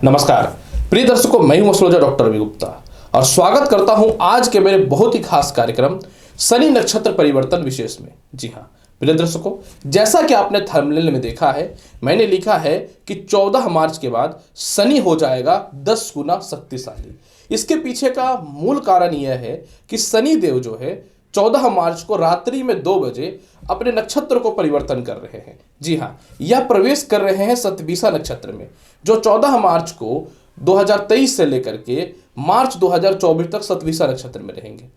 नमस्कार प्रिय दर्शकों, मैं हूं एस्ट्रोलॉजर डॉक्टर रवि गुप्ता और स्वागत करता हूं आज के मेरे बहुत ही खास कार्यक्रम शनि नक्षत्र परिवर्तन विशेष में। जी हां प्रिय दर्शकों, जैसा कि आपने थंबनेल में देखा है, मैंने लिखा है कि 14 मार्च के बाद शनि हो जाएगा 10 गुना शक्तिशाली। इसके पीछे का मूल कारण यह है कि शनि देव जो है 14 मार्च को रात्रि में 2 बजे अपने नक्षत्र को परिवर्तन कर रहे हैं। जी हाँ, यह प्रवेश कर रहे हैं शतभिषा नक्षत्र में, जो 14 मार्च को 2023 से लेकर के मार्च 2024 तक शतभिषा नक्षत्र में रहेंगे।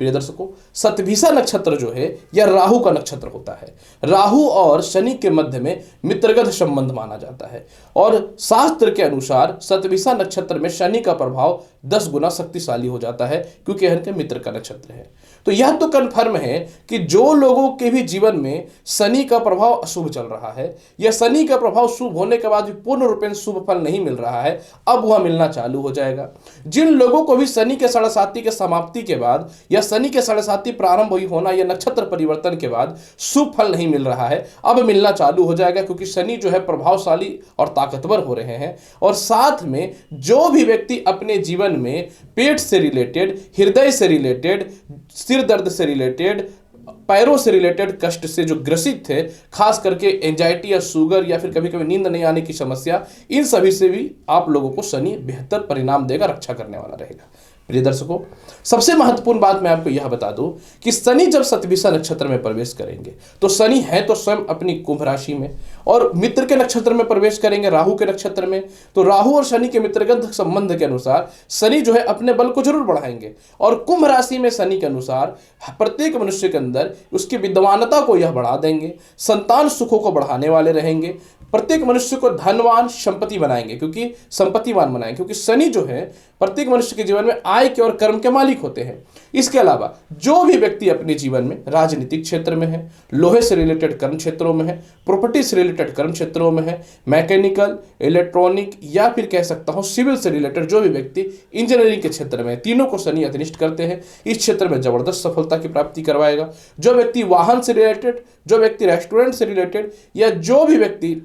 प्रिय दर्शकों, शतभिषा नक्षत्र जो है यह राहु का नक्षत्र होता है। राहु और शनि के मध्य में मित्रगत संबंध माना जाता है और शास्त्र के अनुसार शतभिषा नक्षत्र में शनि का प्रभाव 10 गुना शक्तिशाली हो जाता है, क्योंकि यह इनके मित्र का नक्षत्र है। तो यह तो कन्फर्म है कि जो लोगों के भी जीवन में शनि का प्रभाव अशुभ चल रहा है या शनि का प्रभाव शुभ होने के बाद भी पूर्ण रूपेण शुभ फल नहीं मिल रहा है, अब वह मिलना चालू हो जाएगा। जिन लोगों को भी शनि के साढ़ेसाती के समाप्ति के बाद या शनि के साढ़ेसाती प्रारंभ हुई होना या नक्षत्र परिवर्तन के बाद शुभ फल नहीं मिल रहा है, अब मिलना चालू हो जाएगा, क्योंकि शनि जो है प्रभावशाली और ताकतवर हो रहे हैं। और साथ में जो भी व्यक्ति अपने जीवन में पेट से रिलेटेड, हृदय से रिलेटेड, सिर दर्द से रिलेटेड, पैरों से रिलेटेड कष्ट से जो ग्रसित थे, खास करके एंजाइटी या शुगर या फिर कभी कभी नींद नहीं आने की समस्या, इन सभी से भी आप लोगों को शनि बेहतर परिणाम देगा, रक्षा करने वाला रहेगा। प्रिय दर्शकों, सबसे महत्वपूर्ण बात मैं आपको यह बता दूं कि शनि जब शतभिषा नक्षत्र में प्रवेश करेंगे तो शनि है तो स्वयं अपनी कुंभ राशि में, और मित्र के नक्षत्र में प्रवेश करेंगे राहु के नक्षत्र में। तो राहु और शनि के मित्रगत संबंध के अनुसार शनि जो है अपने बल को जरूर बढ़ाएंगे, और कुंभ राशि में शनि के अनुसार प्रत्येक मनुष्य के अंदर उसकी विद्वानता को यह बढ़ा देंगे, संतान सुखों को बढ़ाने वाले रहेंगे, प्रत्येक मनुष्य को धनवान संपत्ति बनाएंगे, क्योंकि संपत्तिवान बनाएंगे, क्योंकि शनि जो है प्रत्येक मनुष्य के जीवन में आय के और कर्म के मालिक होते हैं। इसके अलावा जो भी व्यक्ति अपने जीवन में राजनीतिक क्षेत्र में है, लोहे से रिलेटेड कर्म क्षेत्रों में है, प्रॉपर्टी से रिलेटेड कर्म क्षेत्रों में है, मैकेनिकल, इलेक्ट्रॉनिक या फिर कह सकता हूं सिविल से रिलेटेड जो भी व्यक्ति इंजीनियरिंग के क्षेत्र में, तीनों को शनि अधनिष्ठ करते हैं, इस क्षेत्र में जबरदस्त सफलता की प्राप्ति करवाएगा। जो व्यक्ति वाहन से रिलेटेड, जो व्यक्ति रेस्टोरेंट से रिलेटेड, या जो भी व्यक्ति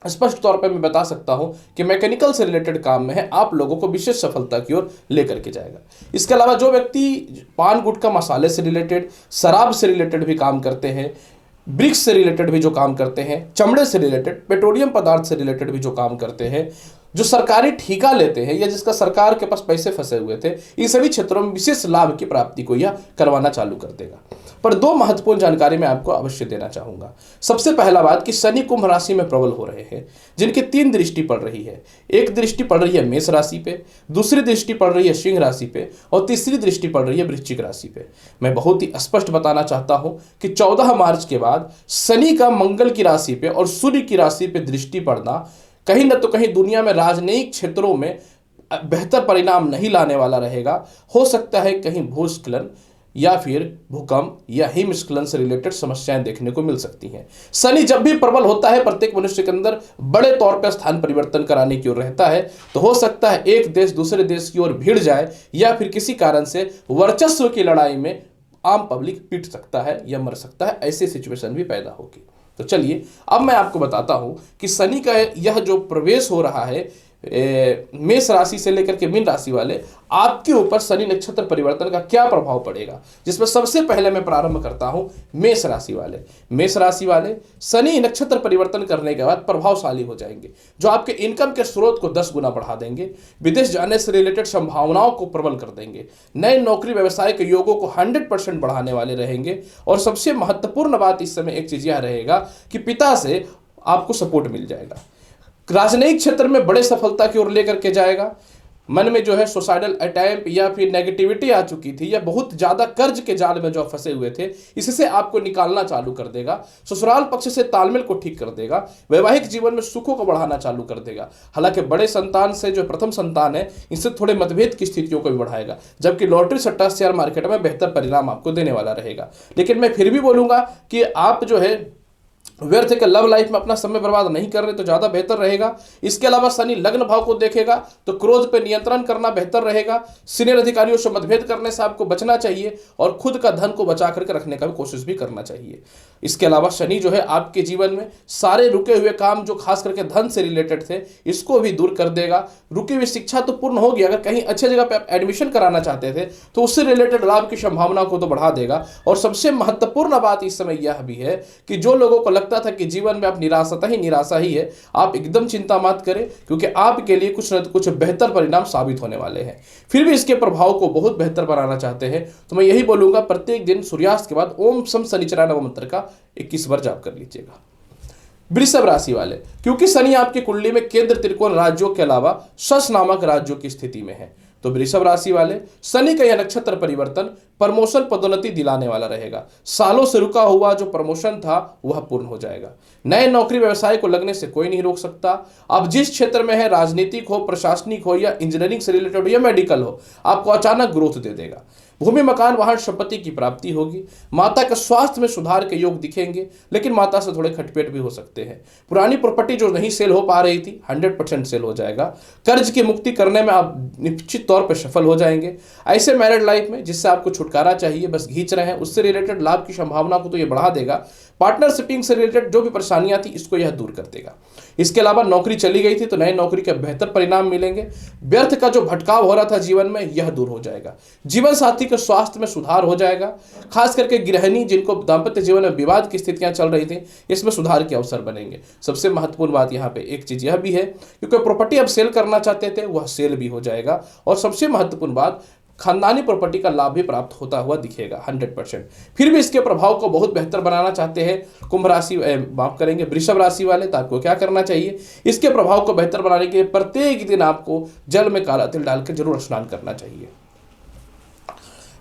स्पष्ट तौर पर मैं बता सकता हूं कि मैकेनिकल से रिलेटेड काम में है, आप लोगों को विशेष सफलता की ओर लेकर के जाएगा। इसके अलावा जो व्यक्ति पान गुटखा मसाले से रिलेटेड, शराब से रिलेटेड भी काम करते हैं, ब्रिक्स से रिलेटेड भी जो काम करते हैं, चमड़े से रिलेटेड, पेट्रोलियम पदार्थ से रिलेटेड भी जो काम करते हैं, जो सरकारी ठेका लेते हैं या जिसका सरकार के पास पैसे फंसे हुए थे, इन सभी क्षेत्रों में विशेष लाभ की प्राप्ति को यह करवाना चालू कर देगा। पर 2 महत्वपूर्ण जानकारी मैं आपको अवश्य देना चाहूंगा। सबसे पहला बात कि शनि कुंभ राशि में प्रबल हो रहे हैं, जिनकी 3 दृष्टि पड़ रही है। एक दृष्टि पड़ रही है मेष राशि पे, दूसरी दृष्टि पड़ रही है सिंह राशि पे, और तीसरी दृष्टि पड़ रही है वृश्चिक राशि पे। मैं बहुत ही स्पष्ट बताना चाहता हूं कि 14 मार्च के बाद शनि का मंगल की राशि पे और सूर्य की राशि पे दृष्टि पड़ना कहीं न तो कहीं दुनिया में राजनयिक क्षेत्रों में बेहतर परिणाम नहीं लाने वाला रहेगा। हो सकता है कहीं भूस्खलन या फिर भूकंप या हिमस्खलन से रिलेटेड समस्याएं देखने को मिल सकती हैं। शनि जब भी प्रबल होता है, प्रत्येक मनुष्य के अंदर बड़े तौर पर स्थान परिवर्तन कराने की ओर रहता है। तो हो सकता है एक देश दूसरे देश की ओर भिड़ जाए, या फिर किसी कारण से वर्चस्व की लड़ाई में आम पब्लिक पिट सकता है या मर सकता है, ऐसी सिचुएशन भी पैदा होगी। तो चलिए अब मैं आपको बताता हूं कि शनि का यह जो प्रवेश हो रहा है मेष राशि से लेकर के मीन राशि वाले, आपके ऊपर शनि नक्षत्र परिवर्तन का क्या प्रभाव पड़ेगा, जिसमें सबसे पहले मैं प्रारंभ करता हूं मेष राशि वाले। मेष राशि वाले शनि नक्षत्र परिवर्तन करने के बाद प्रभावशाली हो जाएंगे, जो आपके इनकम के स्रोत को 10 गुना बढ़ा देंगे, विदेश जाने से रिलेटेड संभावनाओं को प्रबल कर देंगे, नए नौकरी व्यवसाय के योगों को 100% बढ़ाने वाले रहेंगे। और सबसे महत्वपूर्ण बात इस समय एक चीज यह रहेगा कि पिता से आपको सपोर्ट मिल जाएगा, राजनयिक क्षेत्र में बड़े सफलता की ओर लेकर के जाएगा। मन में जो है सुसाइडल अटैम्प्ट या फिर नेगेटिविटी आ चुकी थी, या बहुत ज्यादा कर्ज के जाल में जो फंसे हुए थे, इससे आपको निकालना चालू कर देगा। ससुराल पक्ष से तालमेल को ठीक कर देगा, वैवाहिक जीवन में सुखों को बढ़ाना चालू कर देगा। हालांकि बड़े संतान से जो प्रथम संतान है, इससे थोड़े मतभेद की स्थितियों को भी बढ़ाएगा, जबकि लॉटरी सट्टा शेयर मार्केट में बेहतर परिणाम आपको देने वाला रहेगा। लेकिन मैं फिर भी बोलूंगा कि आप जो है व्यर्थ के लव लाइफ में अपना समय बर्बाद नहीं कर रहे तो ज्यादा बेहतर रहेगा। इसके अलावा शनि लग्न भाव को देखेगा तो क्रोध पे नियंत्रण करना बेहतर रहेगा। सीनियर अधिकारियों से मतभेद करने से आपको बचना चाहिए और खुद का धन को बचा करके रखने का भी कोशिश भी करना चाहिए। इसके अलावा शनि जो है आपके जीवन में सारे रुके हुए काम जो खास करके धन से रिलेटेड थे इसको भी दूर कर देगा। रुकी हुई शिक्षा तो पूर्ण होगी, अगर कहीं अच्छे जगह पे आप एडमिशन कराना चाहते थे तो उससे रिलेटेड लाभ की संभावना को तो बढ़ा देगा। और सबसे महत्वपूर्ण बात इस समय यह भी है कि जो लोगों को लगता था कि जीवन में आप निराशा ही है, आप एकदम चिंता मत करें, क्योंकि आपके लिए कुछ न कुछ बेहतर परिणाम साबित होने वाले हैं। फिर भी इसके प्रभाव को बहुत बेहतर बनाना चाहते हैं तो मैं यही बोलूंगा, प्रत्येक दिन सूर्यास्त के बाद ओम सम शनिचरा नव मंत्र का 21 बार जाप कर लीजिएगा। वृषभ राशि वाले, क्योंकि शनि आपकी कुंडली में केंद्र त्रिकोण राज्यों के अलावा शश नामक राज्यों की स्थिति में है, तो वृषभ राशि वाले शनि का यह नक्षत्र परिवर्तन प्रमोशन पदोन्नति दिलाने वाला रहेगा। सालों से रुका हुआ जो प्रमोशन था वह पूर्ण हो जाएगा। नए नौकरी व्यवसाय को लगने से कोई नहीं रोक सकता। आप जिस क्षेत्र में है, राजनीतिक हो, प्रशासनिक हो या इंजीनियरिंग से रिलेटेड हो या मेडिकल हो, आपको अचानक ग्रोथ दे देगा। भूमि मकान वाहन संपत्ति की प्राप्ति होगी। माता के स्वास्थ्य में सुधार के योग दिखेंगे, लेकिन माता से थोड़े खटपट भी हो सकते हैं। पुरानी प्रॉपर्टी जो नहीं सेल हो पा रही थी 100% सेल हो जाएगा। कर्ज की मुक्ति करने में आप निश्चित तौर पर सफल हो जाएंगे। ऐसे मैरिड लाइफ में जिससे आपको छुटकारा चाहिए, बस खींच रहे हैं, उससे रिलेटेड लाभ की संभावना को तो ये बढ़ा देगा। पार्टनरशिपिंग से रिलेटेड जो भी परेशानियां थी इसको यह दूर कर देगा। इसके अलावा नौकरी चली गई थी तो नई नौकरी के बेहतर परिणाम मिलेंगे। व्यर्थ का जो भटकाव हो रहा था जीवन में यह दूर हो जाएगा। जीवन साथी के स्वास्थ्य में सुधार हो जाएगा। खास करके गृहिणी जिनको दाम्पत्य जीवन में विवाद की स्थितियां चल रही थी, इसमें सुधार के अवसर बनेंगे। सबसे महत्वपूर्ण बात यहाँ पे एक चीज यह भी है, क्योंकि प्रॉपर्टी आप सेल करना चाहते थे वह सेल भी हो जाएगा। और सबसे महत्वपूर्ण बात, खानदानी प्रॉपर्टी का लाभ भी प्राप्त होता हुआ दिखेगा 100%। फिर भी इसके प्रभाव को बहुत बेहतर बनाना चाहते हैं कुंभ राशि माफ करेंगे वृषभ राशि वाले, तो आपको क्या करना चाहिए? इसके प्रभाव को बेहतर बनाने के लिए प्रत्येक दिन आपको जल में काला तिल डाल के जरूर स्नान करना चाहिए।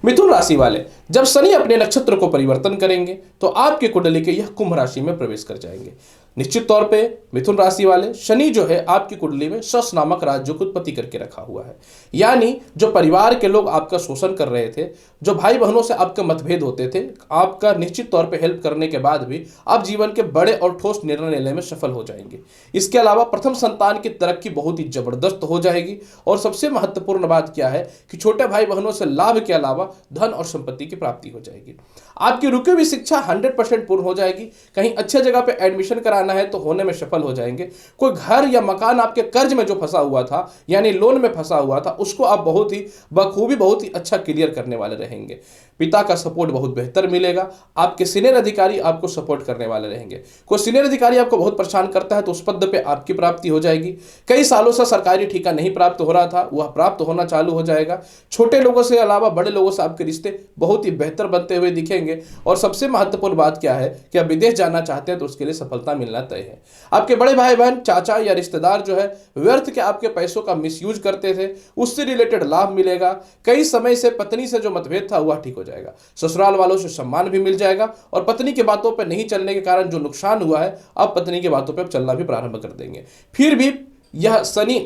मिथुन राशि वाले, जब शनि अपने नक्षत्र को परिवर्तन करेंगे तो आपके कुंडली के यह कुंभ राशि में प्रवेश कर जाएंगे। निश्चित तौर पे मिथुन राशि वाले, शनि जो है आपकी कुंडली में शश नामक राज्य को उत्पत्ति करके रखा हुआ है। यानी जो परिवार के लोग आपका शोषण कर रहे थे, जो भाई बहनों से आपके मतभेद होते थे, आपका निश्चित तौर पे हेल्प करने के बाद भी आप जीवन के बड़े और ठोस निर्णय लेने में सफल हो जाएंगे। इसके अलावा प्रथम संतान की तरक्की बहुत ही जबरदस्त हो जाएगी। और सबसे महत्वपूर्ण बात क्या है कि छोटे भाई बहनों से लाभ के अलावा धन और संपत्ति की प्राप्ति हो जाएगी। आपकी रुकी हुई शिक्षा 100% पूर्ण हो जाएगी। कहीं अच्छे जगह पे एडमिशन कराना है तो होने में सफल हो जाएंगे। कोई घर या मकान आपके कर्ज में जो फंसा हुआ था, यानी लोन में फंसा हुआ था, उसको आप बहुत ही बखूबी बहुत ही अच्छा क्लियर करने वाले रहेंगे। पिता का सपोर्ट बहुत बेहतर मिलेगा। आपके सीनियर अधिकारी आपको सपोर्ट करने वाले रहेंगे। कोई सीनियर अधिकारी आपको बहुत परेशान करता है तो उस पद पे आपकी प्राप्ति हो जाएगी। कई सालों से सरकारी ठेका नहीं प्राप्त हो रहा था, वह प्राप्त होना चालू हो जाएगा। छोटे लोगों से अलावा बड़े लोगों से आपके रिश्ते बहुत ही बेहतर बनते हुए दिखेंगे। और सबसे महत्वपूर्ण बात क्या है कि आप विदेश जाना चाहते हैं तो उसके लिए सफलता मिलना तय है। आपके बड़े भाई बहन, चाचा या रिश्तेदार जो है व्यर्थ के आपके पैसों का मिसयूज करते थे, उससे रिलेटेड लाभ मिलेगा। कई समय से पत्नी से जो मतभेद था वह ठीक हो जाएगा। ससुराल वालों से सम्मान भी मिल जाएगा। और पत्नी की बातों पर नहीं चलने के कारण जो नुकसान हुआ है, अब पत्नी की बातों पर चलना भी प्रारंभ कर देंगे। फिर भी यह शनि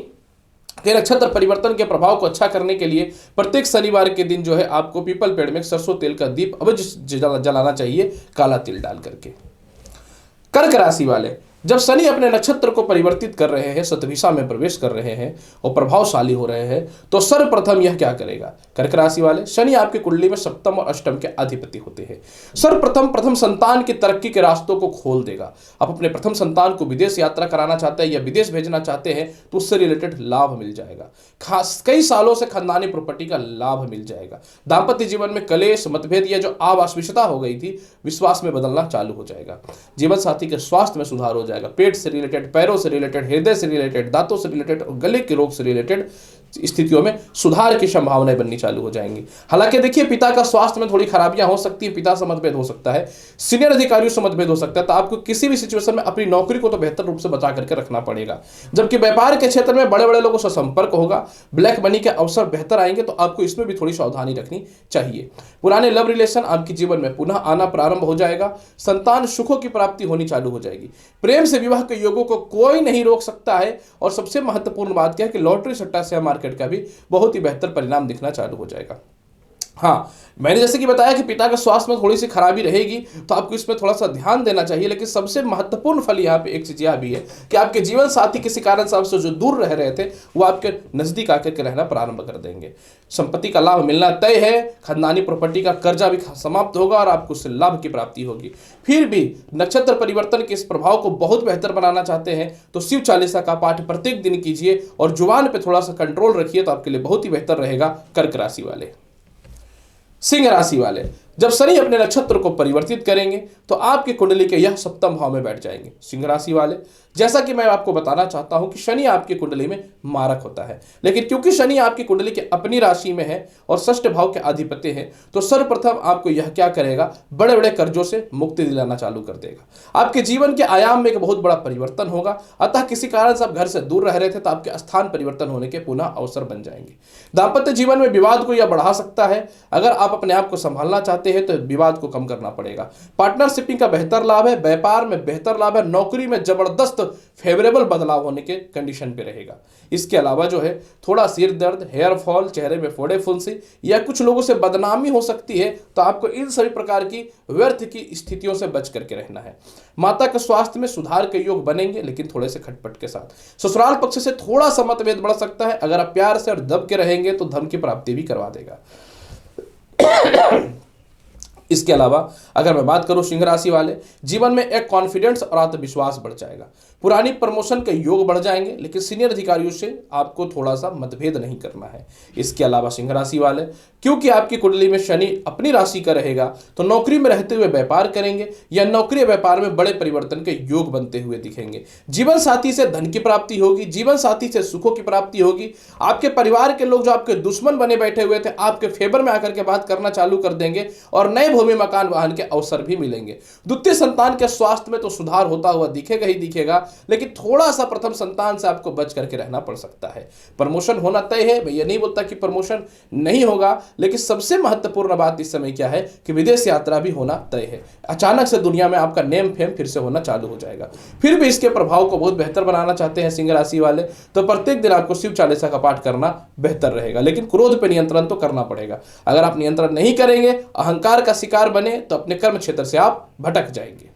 के नक्षत्र परिवर्तन के प्रभाव को अच्छा करने के लिए प्रत्येक शनिवार के दिन जो है आपको पीपल पेड़ में सरसों तेल का दीप अवश्य जलाना चाहिए, काला तिल डाल करके। कर्क राशि वाले, जब शनि अपने नक्षत्र को परिवर्तित कर रहे हैं, शतभिषा में प्रवेश कर रहे हैं और प्रभावशाली हो रहे हैं, तो सर्वप्रथम यह क्या करेगा? कर्क राशि वाले, शनि आपकी कुंडली में सप्तम और अष्टम के अधिपति होते हैं। सर्वप्रथम प्रथम संतान की तरक्की के रास्तों को खोल देगा। आप अपने प्रथम संतान को विदेश यात्रा कराना चाहते हैं या विदेश भेजना चाहते हैं तो उससे रिलेटेड लाभ मिल जाएगा। खास कई सालों से खानदानी प्रॉपर्टी का लाभ मिल जाएगा। दाम्पत्य जीवन में कलेश, मतभेद या जो अविश्वासता हो गई थी, विश्वास में बदलना चालू हो जाएगा। जीवन साथी के स्वास्थ्य में सुधार हो जाएगा। पेट से रिलेटेड, पैरों से रिलेटेड, हृदय से रिलेटेड, दांतों से रिलेटेड और गले के रोग से रिलेटेड स्थितियों में सुधार की संभावनाएं बननी चालू हो जाएंगी। हालांकि देखिए, पिता का स्वास्थ्य में थोड़ी खराबियां हो सकती है, पिता से मतभेद हो सकता है, सीनियर अधिकारियों से मतभेद हो सकता है, तो आपको किसी भी सिचुएशन में अपनी नौकरी को तो बेहतर रूप से बचा करके रखना पड़ेगा। जबकि व्यापार के क्षेत्र में बड़े बड़े लोगों से संपर्क होगा, ब्लैक मनी के अवसर बेहतर आएंगे, तो आपको इसमें भी थोड़ी सावधानी रखनी चाहिए। पुराने लव रिलेशन आपके जीवन में पुनः आना प्रारंभ हो जाएगा। संतान सुखों की प्राप्ति होनी चालू हो जाएगी। प्रेम से विवाह के योगों को कोई नहीं रोक सकता है। और सबसे महत्वपूर्ण बात क्या है कि लॉटरी सट्टा शेयर मार्केट का भी बहुत ही बेहतर परिणाम दिखना चालू हो जाएगा। हाँ, मैंने जैसे कि बताया कि पिता के स्वास्थ्य में थोड़ी सी खराबी रहेगी, तो आपको इसमें थोड़ा सा ध्यान देना चाहिए। लेकिन सबसे महत्वपूर्ण फल यहाँ पे एक चीज यह भी है कि आपके जीवन साथी किसी कारण से आपसे जो दूर रह रहे थे वो आपके नजदीक आकर के रहना प्रारंभ कर देंगे। संपत्ति का लाभ मिलना तय है, खानदानी प्रॉपर्टी का कर्जा भी समाप्त होगा और आपको उससे लाभ की प्राप्ति होगी। फिर भी नक्षत्र परिवर्तन के इस प्रभाव को बहुत बेहतर बनाना चाहते हैं तो शिव चालीसा का पाठ प्रत्येक दिन कीजिए और जुबान पे थोड़ा सा कंट्रोल रखिए, तो आपके लिए बहुत ही बेहतर रहेगा। कर्क राशि वाले, सिंह राशि वाले, जब शनि अपने नक्षत्र को परिवर्तित करेंगे तो आपकी कुंडली के यह सप्तम भाव में बैठ जाएंगे। सिंह राशि वाले, जैसा कि मैं आपको बताना चाहता हूं कि शनि आपकी कुंडली में मारक होता है, लेकिन क्योंकि शनि आपकी कुंडली के अपनी राशि में है और षष्ठ भाव के अधिपति है, तो सर्वप्रथम आपको यह क्या करेगा, बड़े बड़े कर्जों से मुक्ति दिलाना चालू कर देगा। आपके जीवन के आयाम में एक बहुत बड़ा परिवर्तन होगा। अतः किसी कारण से आप घर से दूर रह रहे थे तो आपके स्थान परिवर्तन होने के पुनः अवसर बन जाएंगे। दाम्पत्य जीवन में विवाद को यह बढ़ा सकता है। अगर आप अपने आप को संभालना चाहते हैं तो विवाद को कम करना पड़ेगा। पार्टनरशिपिंग का बेहतर लाभ है, व्यापार में बेहतर लाभ है, नौकरी में जबरदस्त फेवरेबल बदलाव होने के कंडीशन पे रहेगा। इसके अलावा जो है थोड़ा सिर दर्द, हेयर फॉल, चेहरे में फोड़े फुंसी या कुछ लोगों से बदनामी हो सकती है, तो आपको इन सभी प्रकार की व्यर्थ की स्थितियों से बच करके रहना है। माता के स्वास्थ्य में सुधार के योग बनेंगे, लेकिन थोड़े से खटपट के साथ। ससुराल पक्ष से थोड़ा सा मतभेद बढ़ सकता है। अगर आप प्यार से और दब के रहेंगे तो धन की प्राप्ति भी करवा देगा। इसके अलावा अगर मैं बात करूं सिंह राशि वाले, जीवन में एक कॉन्फिडेंस और आत्मविश्वास बढ़ जाएगा। पुरानी प्रमोशन के योग बढ़ जाएंगे, लेकिन सीनियर अधिकारियों से आपको थोड़ा सा मतभेद नहीं करना है। इसके अलावा सिंह राशि वाले, क्योंकि आपकी कुंडली में शनि अपनी राशि का रहेगा, तो नौकरी में रहते हुए व्यापार करेंगे या नौकरी या व्यापार में बड़े परिवर्तन के योग बनते हुए दिखेंगे। जीवन साथी से धन की प्राप्ति होगी, जीवन साथी से सुखों की प्राप्ति होगी। आपके परिवार के लोग जो आपके दुश्मन बने बैठे हुए थे, आपके फेवर में आकर के बात करना चालू कर देंगे और नए भूमि मकान वाहन के अवसर भी मिलेंगे। द्वितीय संतान के स्वास्थ्य में तो सुधार होता हुआ दिखेगा ही दिखेगा, लेकिन थोड़ा सा प्रथम संतान से आपको बच करके रहना पड़ सकता है। प्रमोशन होना तय है, मैं ये नहीं बोलता कि प्रमोशन नहीं होगा, लेकिन सबसे महत्वपूर्ण बात इस समय क्या है कि विदेश यात्रा भी होना तय है। अचानक से दुनिया में आपका नेम फेम फिर से होना चालू हो जाएगा। फिर भी इसके प्रभाव को बहुत बेहतर बनाना चाहते हैं सिंह राशि वाले, तो प्रत्येक दिन आपको शिव चालीसा का पाठ करना बेहतर रहेगा, लेकिन क्रोध पर नियंत्रण तो करना पड़ेगा। अगर आप नियंत्रण नहीं करेंगे, अहंकार का शिकार बने, तो अपने कर्म क्षेत्र से आप भटक जाएंगे।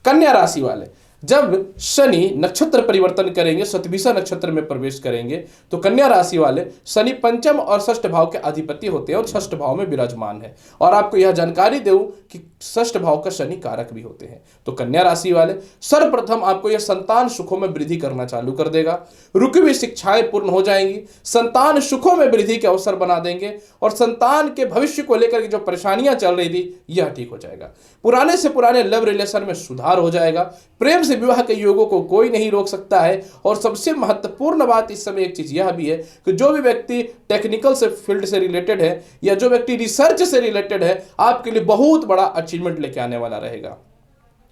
कन्या राशि वाले, जब शनि नक्षत्र परिवर्तन करेंगे, शतभिषा नक्षत्र में प्रवेश करेंगे, तो कन्या राशि वाले, शनि पंचम और षष्ठ भाव के अधिपति होते हैं और षष्ठ भाव में विराजमान है। और आपको यह जानकारी दूं कि षष्ठ भाव का शनि कारक भी होते हैं। तो कन्या राशि वाले, सर्वप्रथम आपको यह संतान सुखों में वृद्धि करना चालू कर देगा। रुकी हुई शिक्षाएं पूर्ण हो जाएंगी, संतान सुखों में वृद्धि के अवसर बना देंगे और संतान के भविष्य को लेकर के जो परेशानियां चल रही थी यह ठीक हो जाएगा। पुराने से पुराने लव रिलेशन में सुधार हो जाएगा। प्रेम से विवाह के योगों को कोई नहीं रोक सकता है। और सबसे महत्वपूर्ण बात इस समय एक चीज यह भी है कि जो भी व्यक्ति टेक्निकल से फील्ड से रिलेटेड है या जो व्यक्ति रिसर्च से रिलेटेड है, आपके लिए बहुत बड़ा अचीवमेंट लेके आने वाला रहेगा।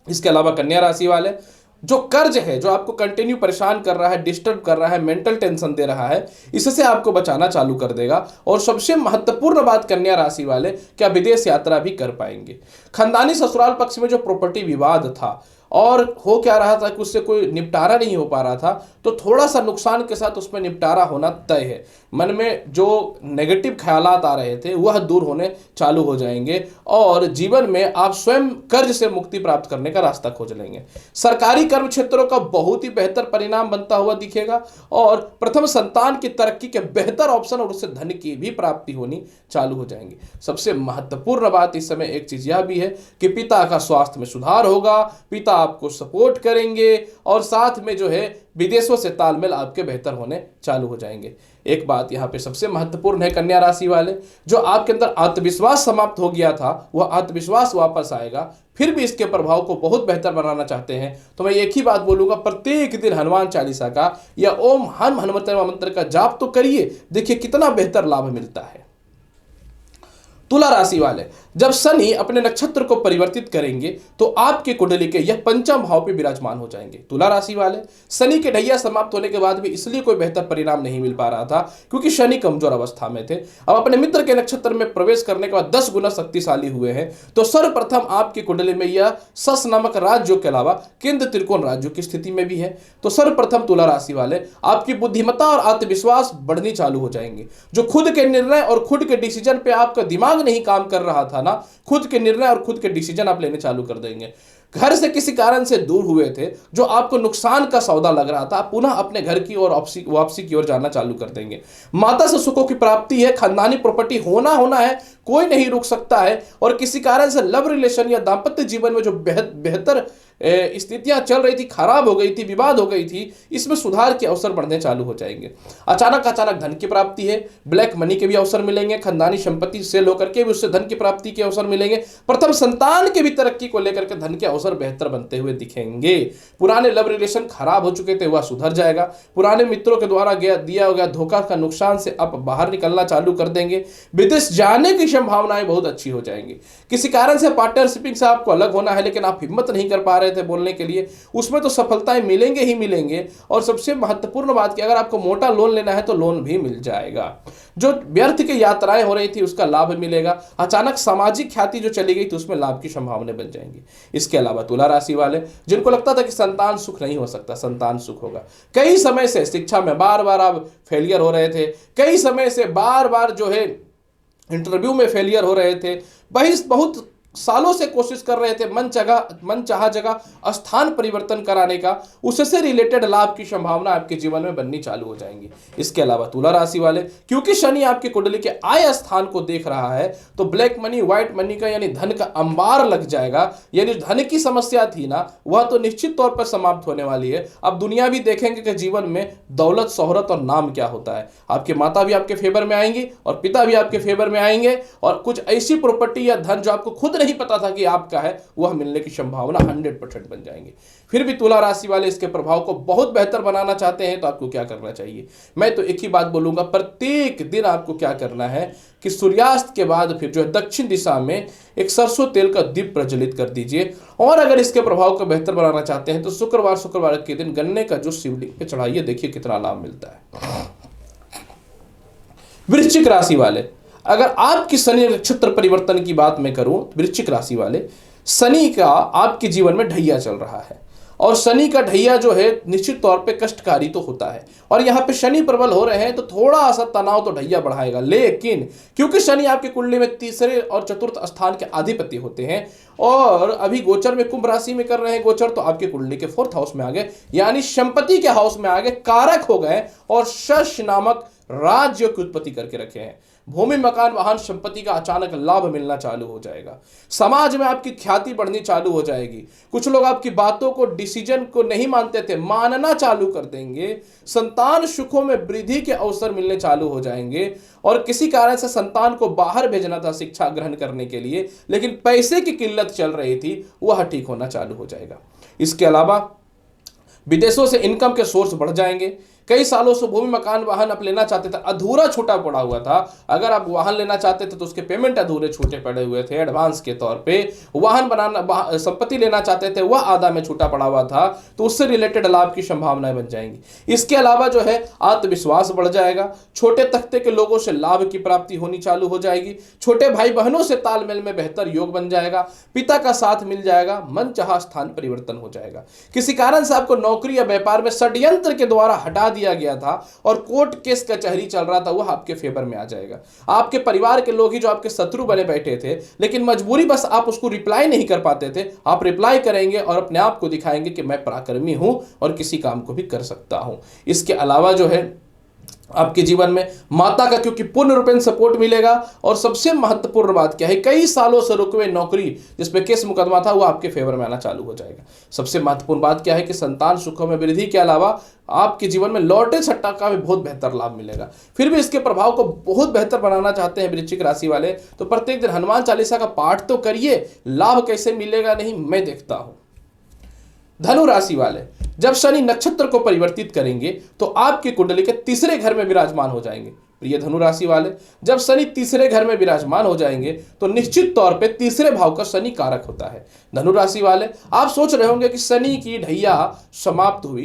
इसके अलावा कन्या राशि वाले, जो कर्ज है, जो आपको कंटिन्यू परेशान कर रहा है, डिस्टर्ब कर रहा है, मेंटल टेंशन दे रहा है, इससे आपको बचाना चालू कर देगा। और सबसे महत्वपूर्ण बात कन्या राशि वाले, क्या विदेश यात्रा भी कर पाएंगे। खानदानी ससुराल पक्ष में जो प्रॉपर्टी विवाद था और हो क्या रहा था कि उससे कोई निपटारा नहीं हो पा रहा था, तो थोड़ा सा नुकसान के साथ उसमें निपटारा होना तय है। मन में जो नेगेटिव ख्यालात आ रहे थे वह दूर होने चालू हो जाएंगे और जीवन में आप स्वयं कर्ज से मुक्ति प्राप्त करने का रास्ता खोज लेंगे। सरकारी कर्म क्षेत्रों का बहुत ही बेहतर परिणाम बनता हुआ दिखेगा और प्रथम संतान की तरक्की के बेहतर ऑप्शन और उससे धन की भी प्राप्ति होनी चालू हो जाएंगी। सबसे महत्वपूर्ण बात इस समय एक चीज यह भी है कि पिता का स्वास्थ्य में सुधार होगा, पिता आपको सपोर्ट करेंगे और साथ में जो है विदेशों से तालमेल आपके बेहतर होने चालू हो जाएंगे। एक बात यहाँ पे सबसे महत्वपूर्ण है कन्या राशि वाले, जो आपके अंदर आत्मविश्वास समाप्त हो गया था वह आत्मविश्वास वापस आएगा। फिर भी इसके प्रभाव को बहुत बेहतर बनाना चाहते हैं तो मैं एक ही बात बोलूंगा, प्रत्येक दिन हनुमान चालीसा का या ओम हन हनुमत मंत्र का जाप तो करिए, देखिए कितना बेहतर लाभ मिलता है। तुला राशि वाले, जब शनि अपने नक्षत्र को परिवर्तित करेंगे तो आपके कुंडली के यह पंचम भाव पे विराजमान हो जाएंगे। तुला राशि वाले, शनि के ढैया समाप्त होने के बाद भी इसलिए कोई बेहतर परिणाम नहीं मिल पा रहा था क्योंकि शनि कमजोर अवस्था में थे। अब अपने मित्र के नक्षत्र में प्रवेश करने के बाद 10 गुना शक्तिशाली हुए हैं। तो सर्वप्रथम आपकी कुंडली में यह सस नामक राजयोग के अलावा केंद्र त्रिकोण राजयोग की स्थिति में भी है। तो सर्वप्रथम तुला राशि वाले, आपकी बुद्धिमत्ता और आत्मविश्वास बढ़नी चालू हो जाएंगे। जो खुद के निर्णय और खुद के डिसीजन पे आपका दिमाग नहीं काम कर रहा था ना, खुद के निर्णय और खुद के डिसीजन आप लेने चालू कर देंगे। घर से किसी कारण से दूर हुए थे, जो आपको नुकसान का सौदा लग रहा था, आप पुनः अपने घर की ओर वापसी की ओर जाना चालू कर देंगे। माता से सुखों की प्राप्ति है, खानदानी प्रॉपर्टी होना है, कोई नहीं रुक सकता है। और किसी कारण से लव रिलेशन या दाम्पत्य जीवन में जो बेहतर स्थितियां चल रही थी, खराब हो गई थी, विवाद हो गई थी, इसमें सुधार के अवसर बढ़ने चालू हो जाएंगे। अचानक धन की प्राप्ति है, ब्लैक मनी के भी अवसर मिलेंगे, खानदानी संपत्ति सेल होकर के भी उससे धन की प्राप्ति के अवसर मिलेंगे। प्रथम संतान के भी तरक्की को लेकर के धन के अवसर बेहतर बनते हुए दिखेंगे। पुराने लव रिलेशन खराब हो चुके थे, वह सुधर जाएगा। पुराने मित्रों के द्वारा दिया गया धोखा का नुकसान से आप बाहर निकलना चालू कर देंगे। विदेश जाने की संभावनाएं बहुत अच्छी हो जाएंगी। किसी कारण से पार्टनरशिपिंग से आपको अलग होना है, लेकिन आप हिम्मत नहीं कर पा रहे थे बोलने के लिए, उसमें तो सफलताएं मिलेंगे ही मिलेंगे। और सबसे महत्वपूर्ण बात कि अगर आपको मोटा लोन लेना है तो लोन भी मिल जाएगा। जो व्यर्थ की यात्राएं हो रही थी उसका लाभ मिलेगा। अचानक सामाजिक ख्याति जो चली गई थी उसमें लाभ की संभावना बन जाएंगी। इसके अलावा तुला राशि वाले, जिनको लगता था कि संतान सुख नहीं हो सकता, संतान सुख होगा। कई समय से शिक्षा में बार बार आप फेलियर हो रहे थे, कई समय से बार बार जो है इंटरव्यू में फेलियर हो रहे थे, बहुत सालों से कोशिश कर रहे थे मन चाहा जगह स्थान परिवर्तन कराने का, उससे रिलेटेड लाभ की संभावना आपके जीवन में बननी चालू हो जाएंगी। इसके अलावा तुला राशि वाले, क्योंकि शनि आपके कुंडली के आय स्थान को देख रहा है तो ब्लैक मनी, व्हाइट मनी का यानी धन का अंबार लग जाएगा। यानी धन की समस्या थी ना, वह तो निश्चित तौर पर समाप्त होने वाली है। अब दुनिया भी देखेंगे कि जीवन में दौलत, शोहरत और नाम क्या होता है। आपके माता भी आपके फेवर में आएंगी और पिता भी आपके फेवर में आएंगे, और कुछ ऐसी प्रॉपर्टी या धन जो आपको खुद नहीं पता था कि आपका है, वह मिलने की संभावना 100% बन जाएंगी। फिर भी तुला राशि वाले इसके प्रभाव को बहुत बेहतर बनाना चाहते हैं तो आपको क्या करना चाहिए? मैं तो एक ही बात बोलूंगा, प्रत्येक दिन आपको क्या करना है कि सूर्यास्त के बाद फिर जो है दक्षिण दिशा में एक सरसों तेल का दीप प्रज्वलित कर दीजिए। और अगर इसके प्रभाव को बेहतर बनाना चाहते हैं तो शुक्रवार के दिन गन्ने का जूस शिवलिंग पे चढ़ाइए, देखिए कितना लाभ मिलता है। वृश्चिक राशि वाले, अगर आपकी शनि नक्षत्र परिवर्तन की बात मैं करूं, वृश्चिक राशि वाले, शनि का आपके जीवन में ढैया चल रहा है। और शनि का ढैया जो है निश्चित तौर पे कष्टकारी तो होता है, और यहाँ पे शनि प्रबल हो रहे हैं तो थोड़ा सा तनाव तो ढैया बढ़ाएगा। लेकिन क्योंकि शनि आपके कुंडली में तीसरे और चतुर्थ स्थान के अधिपति होते हैं और अभी गोचर में कुंभ राशि में कर रहे हैं गोचर, तो आपके कुंडली के 4th हाउस में आ गए, यानी संपत्ति के हाउस में आ गए, कारक हो गए और शश नामक राज्य की उत्पत्ति करके रखे हैं। भूमि, मकान, वाहन, संपत्ति का अचानक लाभ मिलना चालू हो जाएगा। समाज में आपकी ख्याति बढ़नी चालू हो जाएगी। कुछ लोग आपकी बातों को, डिसीजन को नहीं मानते थे, मानना चालू कर देंगे। संतान सुखों में वृद्धि के अवसर मिलने चालू हो जाएंगे। और किसी कारण से संतान को बाहर भेजना था शिक्षा ग्रहण करने के लिए, लेकिन पैसे की किल्लत चल रही थी, वह ठीक होना चालू हो जाएगा। इसके अलावा विदेशों से इनकम के सोर्स बढ़ जाएंगे। कई सालों से भूमि, मकान, वाहन आप लेना चाहते थे, अधूरा छूटा पड़ा हुआ था। अगर आप वाहन लेना चाहते थे तो उसके पेमेंट अधूरे छूटे पड़े हुए थे एडवांस के तौर पे। वाहन बनाना, संपत्ति लेना चाहते थे, वह आधा में छूटा पड़ा हुआ था, तो उससे रिलेटेड लाभ की संभावनाएं बन जाएंगी। इसके अलावा जो है आत्मविश्वास बढ़ जाएगा। छोटे तख्ते के लोगों से लाभ की प्राप्ति होनी चालू हो जाएगी। छोटे भाई बहनों से तालमेल में बेहतर योग बन जाएगा। पिता का साथ मिल जाएगा। मनचाहा स्थान परिवर्तन हो जाएगा। किसी कारण से आपको नौकरी या व्यापार में षड्यंत्र के द्वारा हटा दिया गया था और कोर्ट केस कचहरी चल रहा था, वह आपके फेवर में आ जाएगा। आपके परिवार के लोग ही जो आपके शत्रु बने बैठे थे, लेकिन मजबूरी बस आप उसको रिप्लाई नहीं कर पाते थे, आप रिप्लाई करेंगे और अपने आप को दिखाएंगे कि मैं पराक्रमी हूं और किसी काम को भी कर सकता हूं। इसके अलावा जो है आपके जीवन में माता का क्योंकि पूर्ण रूपेण सपोर्ट मिलेगा। और सबसे महत्वपूर्ण बात क्या है, कई सालों से रुके हुए नौकरी जिसमें केस मुकदमा था, वो आपके फेवर में आना चालू हो जाएगा। सबसे महत्वपूर्ण बात क्या है कि संतान सुखों में वृद्धि के अलावा आपके जीवन में लौटे छट्टा का भी बहुत बेहतर लाभ मिलेगा। फिर भी इसके प्रभाव को बहुत बेहतर बनाना चाहते हैं वृश्चिक राशि वाले, तो प्रत्येक दिन हनुमान चालीसा का पाठ तो करिए। लाभ कैसे मिलेगा नहीं मैं देखता हूं। धनु राशि वाले, जब शनि नक्षत्र को परिवर्तित करेंगे तो आपकी कुंडली के तीसरे घर में विराजमान हो जाएंगे। प्रिय धनु राशि वाले, जब शनि तीसरे घर में विराजमान हो जाएंगे तो निश्चित तौर पे तीसरे भाव का शनि कारक होता है। धनु राशि वाले, आप सोच रहे होंगे कि शनि की ढैया समाप्त हुई,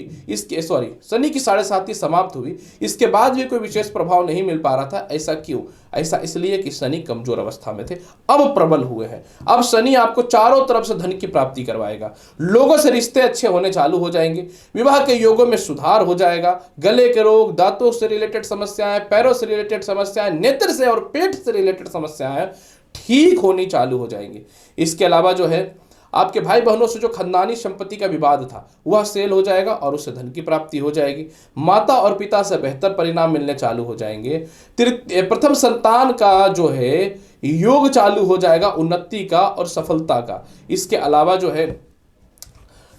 शनि की 7.5 समाप्त हुई, इसके बाद भी कोई विशेष प्रभाव नहीं मिल पा रहा था। ऐसा क्यों? ऐसा इसलिए कि शनि कमजोर अवस्था में थे, अब प्रबल हुए हैं। अब शनि आपको चारों तरफ से धन की प्राप्ति करवाएगा, लोगों से रिश्ते अच्छे होने चालू हो जाएंगे, विवाह के योगों में सुधार हो जाएगा, गले के रोग, दांतों से रिलेटेड समस्याएं, पैरों से रिलेटेड समस्याएं, नेत्र से और पेट से रिलेटेड समस्याएं ठीक होनी चालू हो जाएंगी। इसके अलावा जो है आपके भाई बहनों से जो खानदानी संपत्ति का विवाद था वह सेल हो जाएगा और उससे धन की प्राप्ति हो जाएगी। माता और पिता से बेहतर परिणाम मिलने चालू हो जाएंगे। प्रथम संतान का जो है योग चालू हो जाएगा, उन्नति का और सफलता का। इसके अलावा जो है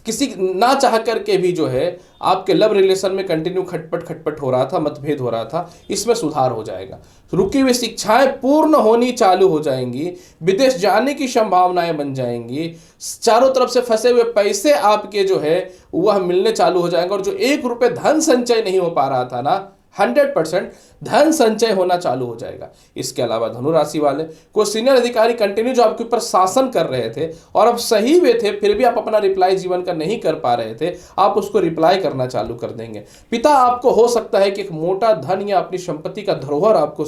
किसी ना चाह करके भी जो है आपके लव रिलेशन में कंटिन्यू खटपट हो रहा था, मतभेद हो रहा था, इसमें सुधार हो जाएगा। रुकी हुई शिक्षाएं पूर्ण होनी चालू हो जाएंगी, विदेश जाने की संभावनाएं बन जाएंगी, चारों तरफ से फंसे हुए पैसे आपके जो है वह मिलने चालू हो जाएंगे और जो 1 रुपये धन संचय नहीं हो पा रहा था ना, 100% धन संचय होना चालू हो जाएगा। इसके अलावा धनु राशि वाले को सीनियर अधिकारी कंटिन्यू जो आपके ऊपर शासन कर रहे थे और अब सही वे थे, फिर भी आप अपना रिप्लाई जीवन का नहीं कर पा रहे थे, आप उसको रिप्लाई करना चालू कर देंगे। पिता आपको हो सकता है कि एक मोटा धन या अपनी संपत्ति का धरोहर आपको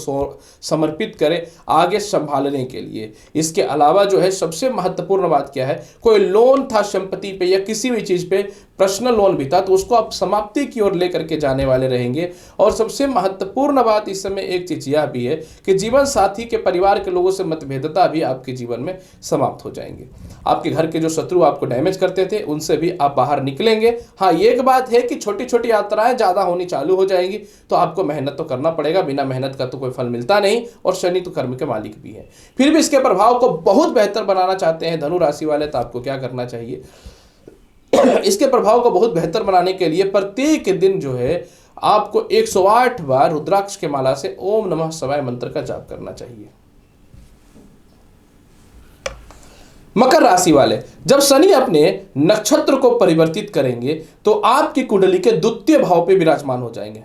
समर्पित करे आगे संभालने के लिए। इसके अलावा जो है सबसे महत्वपूर्ण बात क्या है, कोई लोन था संपत्ति पे या किसी भी चीज पे, पर्सनल लोन भी था, तो उसको आप समाप्ति की ओर लेकर के जाने वाले रहेंगे। और सबसे महत्वपूर्ण बात इस समय एक चीज यह भी है कि जीवन साथी के परिवार के लोगों से मतभेदता भी आपके जीवन में समाप्त हो जाएंगे। आपके घर के जो शत्रु आपको डैमेज करते थे उनसे भी आप बाहर निकलेंगे। हाँ, एक बात है कि छोटी छोटी यात्राएं ज्यादा होनी चालू हो जाएंगी, तो आपको मेहनत तो करना पड़ेगा, बिना मेहनत का तो कोई फल मिलता नहीं, और शनि तो कर्म के मालिक भी है। फिर भी इसके प्रभाव को बहुत बेहतर बनाना चाहते हैं धनु राशि वाले, तो आपको क्या करना चाहिए? इसके प्रभाव को बहुत बेहतर बनाने के लिए प्रत्येक दिन जो है आपको 108 बार रुद्राक्ष के माला से ओम नमः शिवाय मंत्र का जाप करना चाहिए। मकर राशि वाले, जब शनि अपने नक्षत्र को परिवर्तित करेंगे तो आपकी कुंडली के द्वितीय भाव पे विराजमान हो जाएंगे।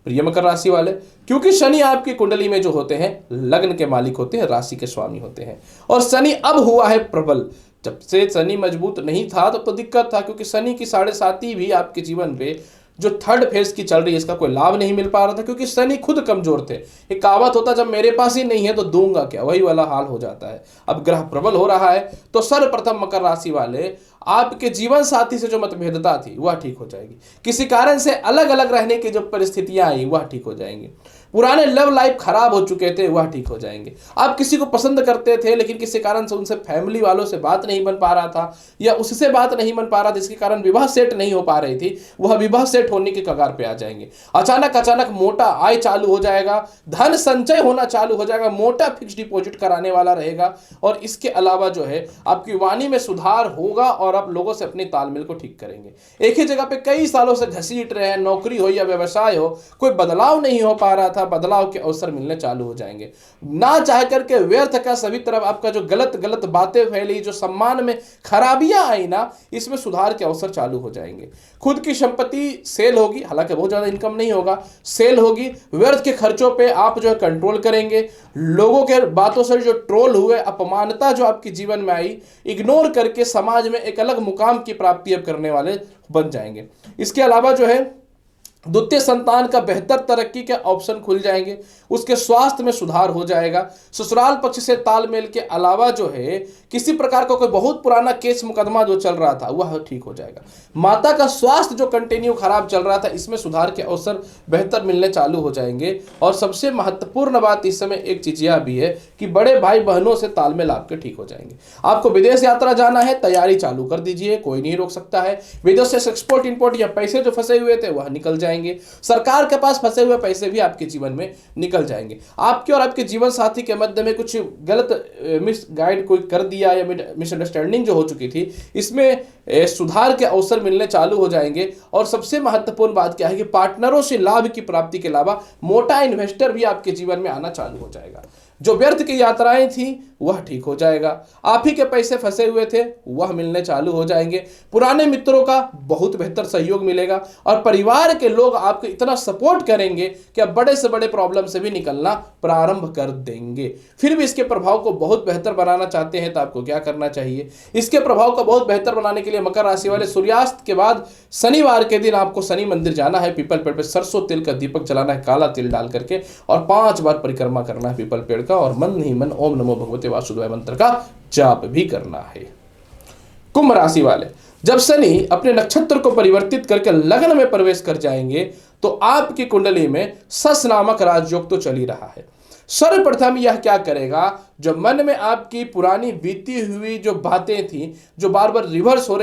प्रिय मकर राशि वाले, क्योंकि शनि आपकी कुंडली में जो होते हैं लग्न के मालिक होते हैं, राशि के स्वामी होते हैं, और शनि अब हुआ है प्रबल। जब से शनि मजबूत नहीं था तब तो दिक्कत था, क्योंकि शनि की 7.5 भी आपके जीवन पे जो 3rd फेज की चल रही है इसका कोई लाभ नहीं मिल पा रहा था, क्योंकि शनि खुद कमजोर थे। एक कहावत होता, जब मेरे पास ही नहीं है तो दूंगा क्या, वही वाला हाल हो जाता है। अब ग्रह प्रबल हो रहा है तो सर्वप्रथम मकर राशि वाले आपके जीवन साथी से जो मतभेदता थी वह ठीक हो जाएगी। किसी कारण से अलग अलग रहने की जो परिस्थितियां आई वह ठीक हो जाएंगी। पुराने लव लाइफ खराब हो चुके थे वह ठीक हो जाएंगे। आप किसी को पसंद करते थे लेकिन किसी कारण से उनसे फैमिली वालों से बात नहीं बन पा रहा था या उससे बात नहीं बन पा रहा था, जिसके कारण विवाह सेट नहीं हो पा रही थी, वह विवाह सेट होने के कगार पे आ जाएंगे। अचानक मोटा आय चालू हो जाएगा, धन संचय होना चालू हो जाएगा, मोटा फिक्स डिपॉजिट कराने वाला रहेगा। और इसके अलावा जो है आपकी वाणी में सुधार होगा और आप लोगों से अपने तालमेल को ठीक करेंगे। एक ही जगह पे कई सालों से घसीट रहे हैं, नौकरी हो या व्यवसाय हो, कोई बदलाव नहीं हो पा रहा था, बदलाव के अवसर मिलने चालू हो जाएंगे। ना चाह करके व्यर्थ का सभी तरफ आपका जो गलत बातें फैली, जो सम्मान में खराबियां आई ना, इसमें सुधार के अवसर चालू हो जाएंगे। खुद की संपत्ति सेल होगी, हालांकि बहुत ज्यादा इनकम नहीं होगा, सेल होगी। व्यर्थ के खर्चों पे आप जो है कंट्रोल करेंगे। लोगों के बातों से जो ट्रोल हुए, अपमानता जो आपके जीवन में आई, इग्नोर करके समाज में एक अलग मुकाम की प्राप्ति अब करने वाले बन जाएंगे। इसके अलावा जो है द्वितीय संतान का बेहतर तरक्की के ऑप्शन खुल जाएंगे, उसके स्वास्थ्य में सुधार हो जाएगा। ससुराल पक्ष से तालमेल के अलावा जो है किसी प्रकार का कोई बहुत पुराना केस मुकदमा जो चल रहा था वह ठीक हो जाएगा। माता का स्वास्थ्य जो कंटिन्यू खराब चल रहा था, इसमें सुधार के अवसर बेहतर मिलने चालू हो जाएंगे। और सबसे महत्वपूर्ण बात इस समय एक चीज यह भी है कि बड़े भाई बहनों से तालमेल आपके ठीक हो जाएंगे। आपको विदेश यात्रा जाना है, तैयारी चालू कर दीजिए, कोई नहीं रोक सकता है। विदेश से एक्सपोर्ट इंपोर्ट या पैसे जो फंसे हुए थे वह निकल जाएंगे। सरकार के पास फंसे हुए पैसे भी आपके जीवन में निकल जाएंगे। आपके और आपके जीवन साथी के मध्य में कुछ गलत मिस गाइड कोई कर दिया या मिसअंडरस्टैंडिंग जो हो चुकी थी, इसमें सुधार के अवसर मिलने चालू हो जाएंगे। और सबसे महत्वपूर्ण बात क्या है कि पार्टनरों से लाभ की प्राप्ति के अलावा मोटा इन्वेस्टर भी आपके जीवन में आना चालू हो जाएगा। जो व्यर्थ की यात्राएं थी वह ठीक हो जाएगा। आप ही के पैसे फंसे हुए थे वह मिलने चालू हो जाएंगे। पुराने मित्रों का बहुत बेहतर सहयोग मिलेगा और परिवार के लोग आपको इतना सपोर्ट करेंगे कि आप बड़े से बड़े प्रॉब्लम से भी निकलना प्रारंभ कर देंगे। फिर भी इसके प्रभाव को बहुत बेहतर बनाना चाहते हैं तो आपको क्या करना चाहिए? इसके प्रभाव को बहुत बेहतर बनाने के लिए मकर राशि वाले सूर्यास्त के बाद शनिवार के दिन आपको शनि मंदिर जाना है। पीपल पेड़ पे सरसों तिल का दीपक जलाना है, काला तिल डाल करके, और 5 बार परिक्रमा करना है पीपल पेड़ का, और मन ही मन ओम नमो भगवते वासुदेवाय मंत्र का जाप भी करना है। कुंभ राशि वाले, जब शनि अपने नक्षत्र को परिवर्तित करके लग्न में प्रवेश कर जाएंगे तो आपकी कुंडली में सस नामक राजयोग तो चल ही रहा है। सर्वप्रथम यह क्या करेगा, जो मन में आपकी पुरानी बीती हुई जो बातें थी, जो बार बार रिवर्स हो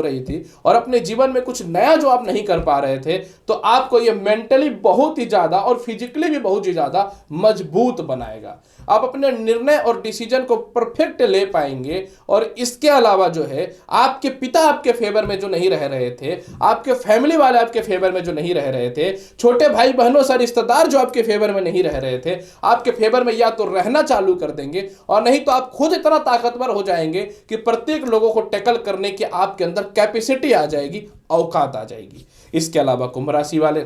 रही थी और अपने जीवन में कुछ नया जो आप नहीं कर पा रहे थे, तो आपको यह मेंटली बहुत ही ज्यादा और फिजिकली भी बहुत ही ज्यादा मजबूत बनाएगा। आप अपने निर्णय और डिसीजन को परफेक्ट ले पाएंगे। और इसके अलावा जो है, आपके पिता आपके फेवर में जो नहीं रह रहे थे, आपके फैमिली वाले आपके फेवर में जो नहीं रह रहे थे, छोटे भाई बहनों से रिश्तेदार जो आपके फेवर में नहीं रह रहे थे, आपके फेवर में या तो रहना चालू कर देंगे, और नहीं तो आप खुद इतना ताकतवर हो जाएंगे कि प्रत्येक लोगों को टैकल करने की आपके अंदर कैपेसिटी आ जाएगी, औकात आ जाएगी। इसके अलावा कुंभ राशि वाले,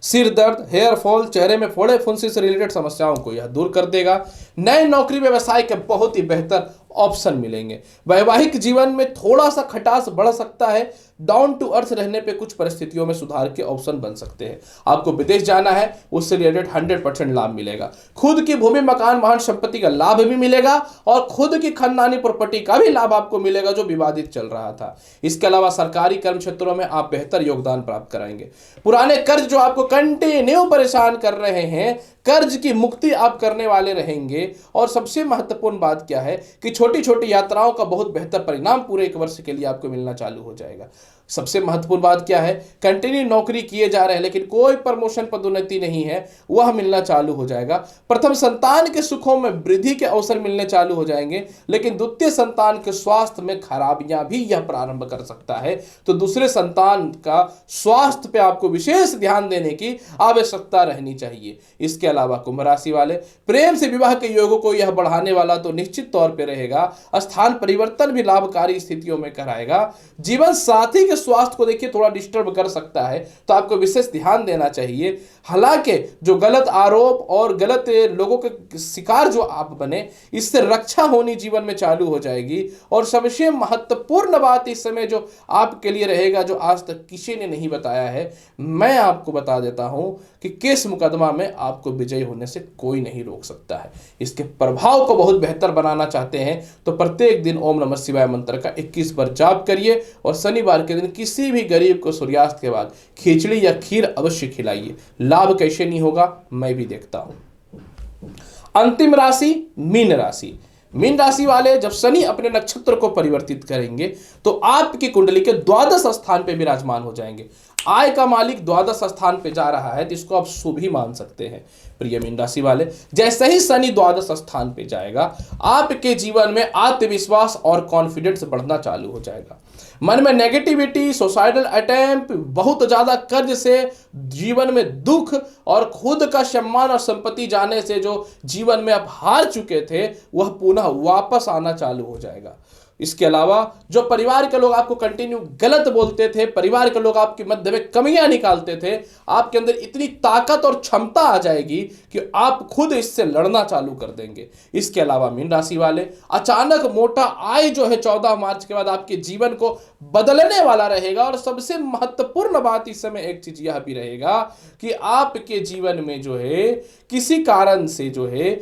सिर दर्द, हेयर फॉल, चेहरे में फोड़े फुंसी से रिलेटेड समस्याओं को यह दूर कर देगा। नए नौकरी व्यवसाय के बहुत ही बेहतर ऑप्शन मिलेंगे। वैवाहिक जीवन में थोड़ा सा खटास बढ़ सकता है। डाउन टू अर्थ रहने पे कुछ परिस्थितियों में सुधार के ऑप्शन बन सकते हैं। आपको विदेश जाना है, उससे रिलेटेड 100% लाभ मिलेगा। खुद की भूमि मकान वाहन संपत्ति का लाभ भी मिलेगा और खुद की खानदानी प्रॉपर्टी का भी लाभ आपको मिलेगा जो विवादित चल रहा था। इसके अलावा सरकारी कर्म क्षेत्रों में आप बेहतर योगदान प्राप्त कराएंगे। पुराने कर्ज जो आपको कंटिन्यू परेशान कर रहे हैं, कर्ज की मुक्ति आप करने वाले रहेंगे। और सबसे महत्वपूर्ण बात क्या है कि छोटी छोटी यात्राओं का बहुत बेहतर परिणाम पूरे 1 वर्ष के लिए आपको मिलना चालू हो जाएगा। सबसे महत्वपूर्ण बात क्या है, कंटिन्यू नौकरी किए जा रहे हैं लेकिन कोई प्रमोशन पदोन्नति नहीं है, वह मिलना चालू हो जाएगा। प्रथम संतान के सुखों में वृद्धि के अवसर मिलने चालू हो जाएंगे, लेकिन द्वितीय संतान के स्वास्थ्य में खराबियां भी यह प्रारंभ कर सकता है। तो दूसरे संतान का स्वास्थ्य पे आपको विशेष ध्यान देने की आवश्यकता रहनी चाहिए। इसके अलावा कुंभ राशि वाले, प्रेम से विवाह के योगों को यह बढ़ाने वाला तो निश्चित तौर पर रहेगा। स्थान परिवर्तन भी लाभकारी स्थितियों में कराएगा। जीवन साथी के स्वास्थ्य को देखिए थोड़ा डिस्टर्ब कर सकता है, तो आपको विशेष ध्यान देना चाहिए। हालांकि जो गलत आरोप और गलत लोगों के शिकार जो आप बने, इससे रक्षा होनी जीवन में चालू हो जाएगी। और सबसे महत्वपूर्ण बात इस समय जो आपके लिए रहेगा, जो आज तक किसी ने नहीं बताया है, मैं आपको बता देता हूं कि केस मुकदमा में आपको विजयी होने से कोई नहीं रोक सकता है। इसके प्रभाव को बहुत बेहतर बनाना चाहते हैं तो प्रत्येक दिन ओम नमः शिवाय मंत्र का 21 बार जाप करिए और शनिवार के दिन किसी भी गरीब को सूर्यास्त के बाद खिचड़ी या खीर अवश्य खिलाइए। लाभ कैसे नहीं होगा मैं भी देखता हूं। अंतिम राशि मीन राशि। मीन राशि वाले, जब शनि अपने नक्षत्र को परिवर्तित करेंगे तो आपकी कुंडली के द्वादश स्थान पे विराजमान हो जाएंगे। आय का मालिक द्वादश स्थान पे जा रहा है, जिसको आप शुभ ही मान सकते हैं। प्रिय मीन राशि वाले, जैसे ही शनि द्वादश स्थान पे जाएगा, आपके जीवन में आत्मविश्वास और कॉन्फिडेंस बढ़ना चालू हो जाएगा। मन में नेगेटिविटी, सुसाइडल अटेम्प्ट, बहुत ज्यादा कर्ज से जीवन में दुख और खुद का सम्मान और संपत्ति जाने से जो जीवन में आप हार चुके थे, वह पुनः वापस आना चालू हो जाएगा। इसके अलावा जो परिवार के लोग आपको कंटिन्यू गलत बोलते थे, परिवार के लोग आपके मध्य में कमियां निकालते थे, आपके अंदर इतनी ताकत और क्षमता आ जाएगी कि आप खुद इससे लड़ना चालू कर देंगे। इसके अलावा मीन राशि वाले, अचानक मोटा आय जो है 14 मार्च के बाद आपके जीवन को बदलने वाला रहेगा। और सबसे महत्वपूर्ण बात इस समय एक चीज यह भी रहेगा कि आपके जीवन में जो है किसी कारण से जो है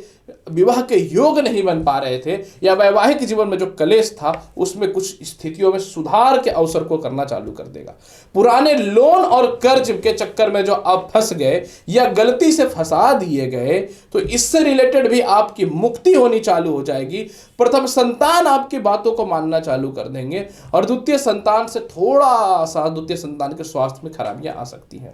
विवाह के योग नहीं बन पा रहे थे, या वैवाहिक जीवन में जो कलेश था उसमें कुछ स्थितियों में सुधार के अवसर को करना चालू कर देगा। पुराने लोन और कर्ज के चक्कर में जो आप फंस गए या गलती से फंसा दिए गए, तो इससे रिलेटेड भी आपकी मुक्ति होनी चालू हो जाएगी। प्रथम संतान आपकी बातों को मानना चालू कर देंगे और द्वितीय संतान से थोड़ा सा द्वितीय संतान के स्वास्थ्य में खराबियां आ सकती हैं।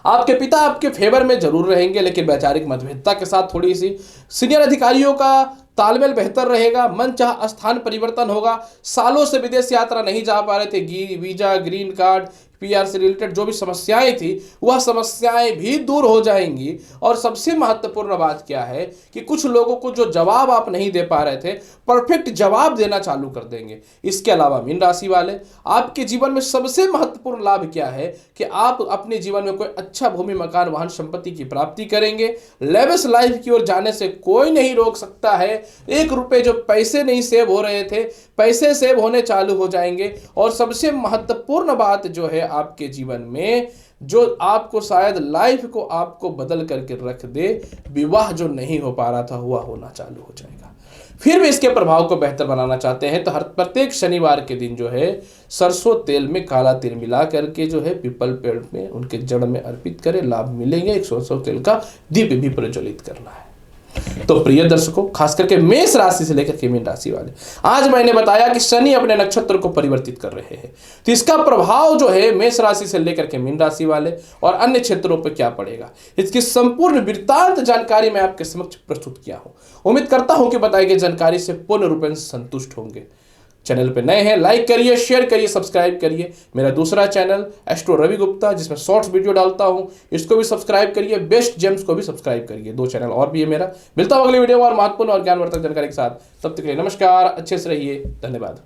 आपके पिता आपके फेवर में जरूर रहेंगे, लेकिन वैचारिक मतभेदता के साथ थोड़ी सी। सीनियर अधिकारियों का तालमेल बेहतर रहेगा। मनचाहा स्थान परिवर्तन होगा। सालों से विदेश यात्रा नहीं जा पा रहे थे, वीजा, ग्रीन कार्ड, पीआर से रिलेटेड जो भी समस्याएं थी वह समस्याएं भी दूर हो जाएंगी। और सबसे महत्वपूर्ण बात क्या है कि कुछ लोगों को जो जवाब आप नहीं दे पा रहे थे, परफेक्ट जवाब देना चालू कर देंगे। इसके अलावा मीन राशि वाले, आपके जीवन में सबसे महत्वपूर्ण लाभ क्या है कि आप अपने जीवन में कोई अच्छा भूमि, मकान, वाहन, संपत्ति की प्राप्ति करेंगे। लेविश लाइफ की ओर जाने से कोई नहीं रोक सकता है। 1 रुपए जो पैसे नहीं सेव हो रहे थे, पैसे सेव होने चालू हो जाएंगे। और सबसे महत्वपूर्ण बात जो है आपके जीवन में, जो आपको शायद लाइफ को आपको बदल करके रख दे, विवाह जो नहीं हो पा रहा था वह होना चालू हो जाएगा। फिर भी इसके प्रभाव को बेहतर बनाना चाहते हैं तो हर प्रत्येक शनिवार के दिन जो है सरसों तेल में काला तिल मिला करके जो है पीपल पेड़ में उनके जड़ में अर्पित करें, लाभ मिलेंगे। एक सरसों तेल का दीप भी प्रज्वलित करना है। तो प्रिय दर्शकों, खास करके मेष राशि से लेकर के मीन राशि वाले, आज मैंने बताया कि शनि अपने नक्षत्र को परिवर्तित कर रहे हैं, तो इसका प्रभाव जो है मेष राशि से लेकर के मीन राशि वाले और अन्य क्षेत्रों पर क्या पड़ेगा, इसकी संपूर्ण वृत्तांत जानकारी मैं आपके समक्ष प्रस्तुत किया हूं। उम्मीद करता हूं कि बताई गई जानकारी से पूर्ण रूप से संतुष्ट होंगे। चैनल पे नए हैं, लाइक करिए, शेयर करिए, सब्सक्राइब करिए। मेरा दूसरा चैनल एस्ट्रो रवि गुप्ता, जिसमें शॉर्ट्स वीडियो डालता हूं, इसको भी सब्सक्राइब करिए। बेस्ट जेम्स को भी सब्सक्राइब करिए। 2 चैनल और भी है मेरा। मिलता हूं अगले वीडियो में और महत्वपूर्ण और ज्ञानवर्धक जानकारी के साथ। तब तक के लिए नमस्कार, अच्छे से रहिए, धन्यवाद।